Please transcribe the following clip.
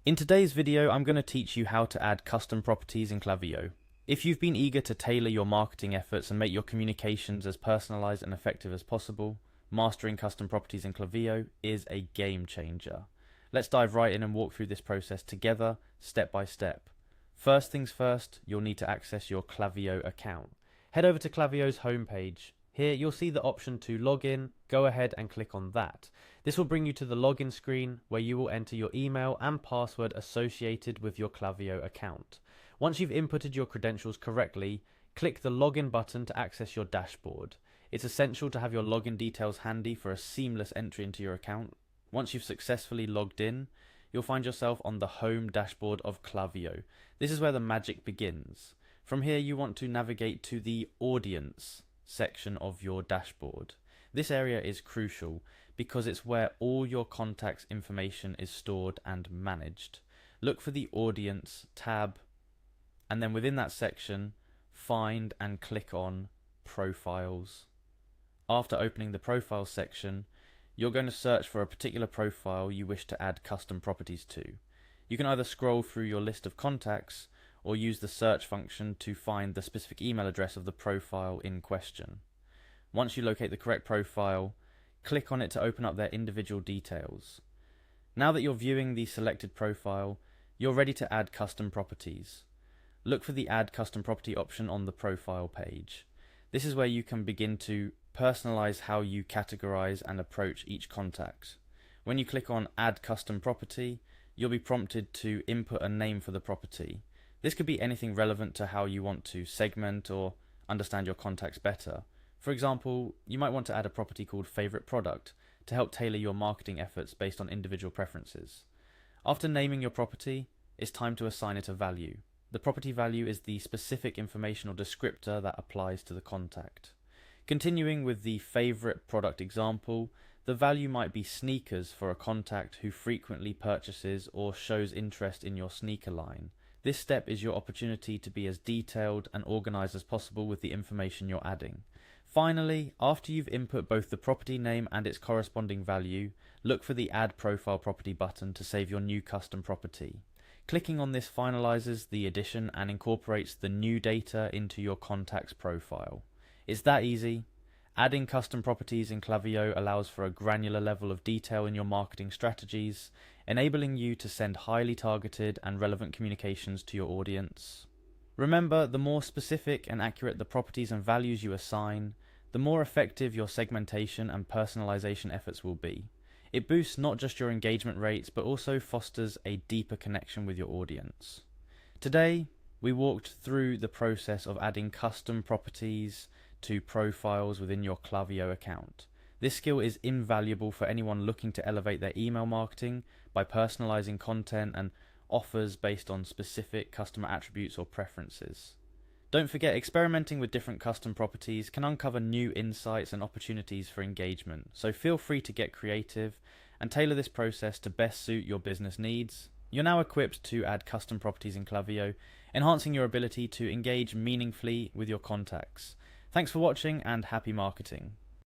In today's video, I'm going to teach you how to add custom properties in Klaviyo. If you've been eager to tailor your marketing efforts and make your communications as personalized and effective as possible, mastering custom properties in Klaviyo is a game changer. Let's dive right in and walk through this process together, step by step. First things first, you'll need to access your Klaviyo account. Head over to Klaviyo's homepage. Here you'll see the option to log in. Go ahead and click on that. This will bring you to the login screen where you will enter your email and password associated with your Klaviyo account. Once you've inputted your credentials correctly, click the login button to access your dashboard. It's essential to have your login details handy for a seamless entry into your account. Once you've successfully logged in, you'll find yourself on the home dashboard of Klaviyo. This is where the magic begins. From here you want to navigate to the audience section of your dashboard. This area is crucial because it's where all your contacts information is stored and managed. Look for the audience tab, and then within that section, find and click on profiles. After opening the profiles section, you're going to search for a particular profile you wish to add custom properties to. You can either scroll through your list of contacts or use the search function to find the specific email address of the profile in question. Once you locate the correct profile, click on it to open up their individual details. Now that you're viewing the selected profile, you're ready to add custom properties. Look for the Add Custom Property option on the profile page. This is where you can begin to personalize how you categorize and approach each contact. When you click on Add Custom Property, you'll be prompted to input a name for the property. This could be anything relevant to how you want to segment or understand your contacts better. For example, you might want to add a property called Favorite Product to help tailor your marketing efforts based on individual preferences. After naming your property, it's time to assign it a value. The property value is the specific information or descriptor that applies to the contact. Continuing with the Favorite Product example, the value might be sneakers for a contact who frequently purchases or shows interest in your sneaker line. This step is your opportunity to be as detailed and organized as possible with the information you're adding. Finally, after you've input both the property name and its corresponding value, look for the Add Profile Property button to save your new custom property. Clicking on this finalizes the addition and incorporates the new data into your contact's profile. It's that easy. Adding custom properties in Klaviyo allows for a granular level of detail in your marketing strategies, enabling you to send highly targeted and relevant communications to your audience. Remember, the more specific and accurate the properties and values you assign, the more effective your segmentation and personalization efforts will be. It boosts not just your engagement rates, but also fosters a deeper connection with your audience. Today, we walked through the process of adding custom properties to profiles within your Klaviyo account. This skill is invaluable for anyone looking to elevate their email marketing by personalizing content and offers based on specific customer attributes or preferences. Don't forget, experimenting with different custom properties can uncover new insights and opportunities for engagement, so feel free to get creative and tailor this process to best suit your business needs. You're now equipped to add custom properties in Klaviyo, enhancing your ability to engage meaningfully with your contacts. Thanks for watching and happy marketing.